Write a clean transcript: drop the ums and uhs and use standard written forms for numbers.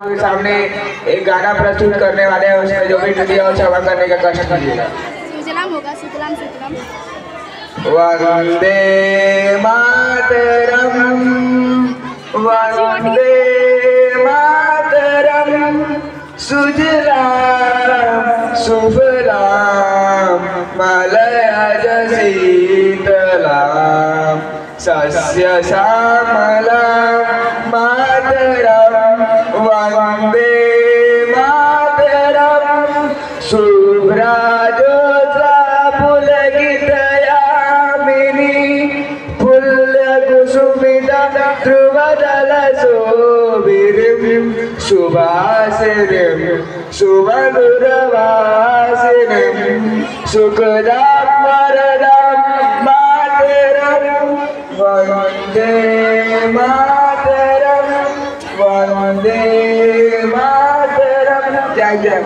सामने एक गाना प्रस्तुत करने वाले हैं, उसमें जो भी दिया हो श्रवण करने का कष्ट कीजिएगा। सुजलाम होगा, सुजलाम सुजलाम। वंदे मातरम, वंदे मातरम, सुजलाम सुफलाम मलयज शीतलाम सस्य श्यामलाम मातरम। वंदे मातरम शुभ्राजोत्सा पुलकितयामिनी पुल्यकुसुमिता ध्रुवदलशोभिनीं सुभासिनीं सुमधुरवासिनीं सुखदां वरदां मातरं। वन्दे मातरं, वन्दे मातरं। जय जय।